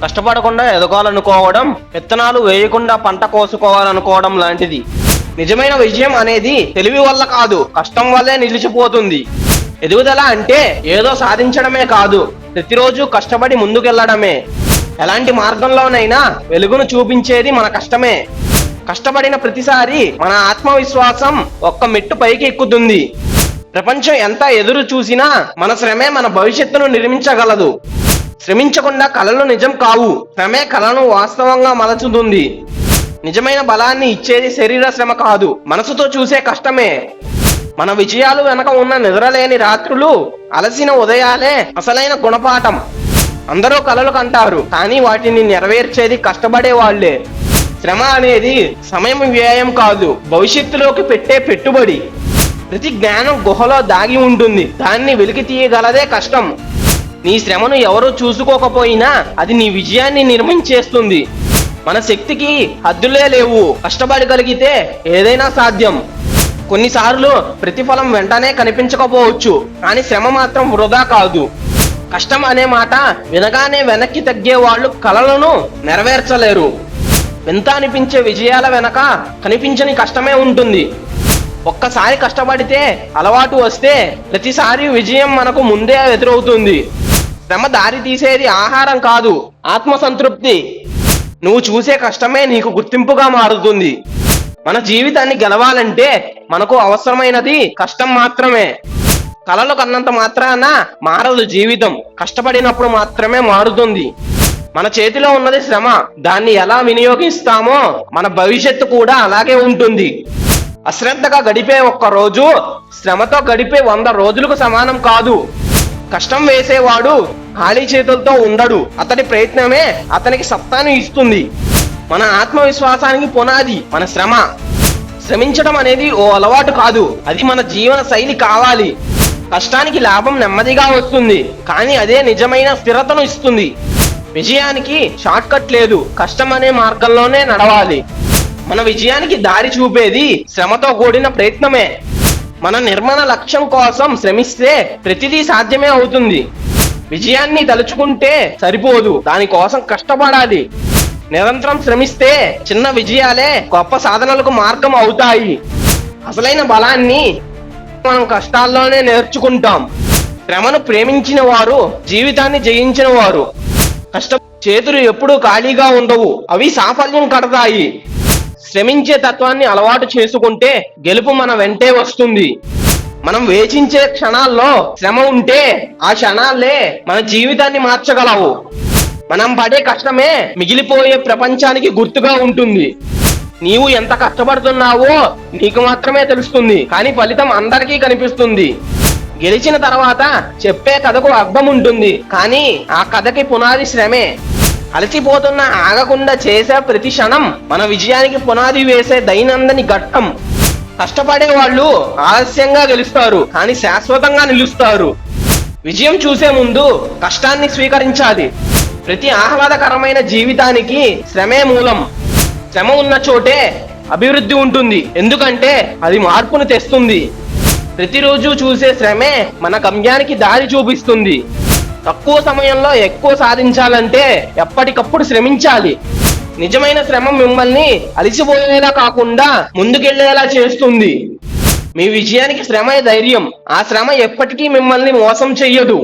కష్టపడకుండా ఎదగాలనుకోవడం, విత్తనాలు వేయకుండా పంట కోసుకోవాలనుకోవడం లాంటిది. నిజమైన విజయం అనేది తెలివి వల్ల కాదు, కష్టం వల్లే నిలిచిపోతుంది. ఎదుగుదల అంటే ఏదో సాధించడమే కాదు, ప్రతిరోజు కష్టపడి ముందుకెళ్లడమే. ఎలాంటి మార్గంలోనైనా వెలుగును చూపించేది మన కష్టమే. కష్టపడిన ప్రతిసారి మన ఆత్మవిశ్వాసం ఒక్క మెట్టు పైకి ఎక్కుతుంది. ప్రపంచం ఎంత ఎదురు చూసినా మన శ్రమే మన భవిష్యత్తును నిర్మించగలదు. శ్రమించకుండా కలలు నిజం కావు, శ్రమే కలను వాస్తవంగా మలచుతుంది. నిజమైన బలాన్ని ఇచ్చేది శరీర శ్రమ కాదు, మనసుతో చూసే కష్టమే. మన విజయాలు వెనక ఉన్న నిద్రలేని రాత్రులు, అలసిన ఉదయాలే అసలైన గుణపాఠం. అందరూ కలలు కంటారు, కానీ వాటిని నెరవేర్చేది కష్టపడే వాళ్లే. శ్రమ అనేది సమయం వ్యయం కాదు, భవిష్యత్తులోకి పెట్టే పెట్టుబడి. ప్రతి జ్ఞానం గుహలో దాగి ఉంటుంది, దాన్ని వెలికి తీయగలదే కష్టం. నీ శ్రమను ఎవరూ చూసుకోకపోయినా అది నీ విజయాన్ని నిర్మించేస్తుంది. మన శక్తికి హద్దులే లేవు, కష్టపడగలిగితే ఏదైనా సాధ్యం. కొన్నిసార్లు ప్రతిఫలం వెంటనే కనిపించకపోవచ్చు, కానీ శ్రమ మాత్రం వృధా కాదు. కష్టం అనే మాట వినగానే వెనక్కి తగ్గే వాళ్ళు కలలను నెరవేర్చలేరు. వింత అనిపించే విజయాల వెనక కనిపించని కష్టమే ఉంటుంది. ఒక్కసారి కష్టపడితే అలవాటు వస్తే ప్రతిసారి విజయం మనకు ముందే ఎదురవుతుంది. శ్రమ దారి తీసేది ఆహారం కాదు, ఆత్మసంతృప్తి. నువ్వు చూసే కష్టమే నీకు గుర్తింపుగా మారుతుంది. మన జీవితాన్ని గెలవాలంటే మనకు అవసరమైనది కష్టం మాత్రమే. కలలు కన్నంత మాత్రాన మారదు జీవితం, కష్టపడినప్పుడు మాత్రమే మారుతుంది. మన చేతిలో ఉన్నది శ్రమ, దాన్ని ఎలా వినియోగిస్తామో మన భవిష్యత్తు కూడా అలాగే ఉంటుంది. అశ్రద్ధగా గడిపే ఒక్క రోజు శ్రమతో గడిపే 100 రోజులకు సమానం కాదు. కష్టం వేసేవాడు ఖాళీ చేతులతో ఉండడు, అతడి ప్రయత్నమే అతనికి సత్తాను ఇస్తుంది. మన ఆత్మవిశ్వాసానికి పునాది మన శ్రమ. శ్రమించడం అనేది ఓ అలవాటు కాదు, అది మన జీవన శైలి కావాలి. కష్టానికి లాభం నెమ్మదిగా వస్తుంది, కానీ అదే నిజమైన స్థిరతను ఇస్తుంది. విజయానికి షార్ట్ కట్ లేదు, కష్టం అనే మార్గంలోనే నడవాలి. మన విజయానికి దారి చూపేది శ్రమతో కూడిన ప్రయత్నమే. మన నిర్మాణ లక్ష్యం కోసం శ్రమిస్తే ప్రతిదీ సాధ్యమే అవుతుంది. విజయాన్ని తలుచుకుంటే సరిపోదు, దానికోసం కష్టపడాలి. నిరంతరం శ్రమిస్తే చిన్న విజయాలే గొప్ప సాధనలకు మార్గం అవుతాయి. అసలైన బలాన్ని మనం కష్టాల్లోనే నేర్చుకుంటాం. శ్రమను ప్రేమించిన వారు జీవితాన్ని జయించిన వారు. చేతులు ఎప్పుడూ ఖాళీగా ఉండవు, అవి సాఫల్యం కడతాయి. శ్రమించే తత్వాన్ని అలవాటు చేసుకుంటే గెలుపు మన వెంటే వస్తుంది. మనం వేచించే క్షణాల్లో శ్రమ ఉంటే ఆ క్షణాలే మన జీవితాన్ని మార్చగలవు. మనం పడే కష్టమే మిగిలిపోయే ప్రపంచానికి గుర్తుగా ఉంటుంది. నీవు ఎంత కష్టపడుతున్నావో నీకు మాత్రమే తెలుస్తుంది, కానీ ఫలితం అందరికీ కనిపిస్తుంది. గెలిచిన తర్వాత చెప్పే కథకు అర్థం ఉంటుంది, కానీ ఆ కథకి పునాది శ్రమే. అలసిపోతున్న ఆగకుండా చేసే ప్రతి క్షణం మన విజయానికి పునాది వేసే దైనందిని ఘట్టం. కష్టపడే వాళ్ళు ఆలస్యంగా గెలుస్తారు, కానీ శాశ్వతంగా నిలుస్తారు. విజయం చూసే ముందు కష్టాన్ని స్వీకరించాలి. ప్రతి ఆహ్లాదకరమైన జీవితానికి శ్రమే మూలం. శ్రమ ఉన్న చోటే అభివృద్ధి ఉంటుంది, ఎందుకంటే అది మార్పును తెస్తుంది. ప్రతిరోజు చూసే శ్రమే మన గమ్యానికి దారి చూపిస్తుంది. తక్కువ సమయంలో ఎక్కువ సాధించాలంటే ఎప్పటికప్పుడు శ్రమించాలి. నిజమైన శ్రమ మిమ్మల్ని అలసిపోయేలా కాకుండా ముందుకెళ్లేలా చేస్తుంది. మీ విజయానికి శ్రమే ధైర్యం. ఆ శ్రమ ఎప్పటికీ మిమ్మల్ని మోసం చెయ్యదు.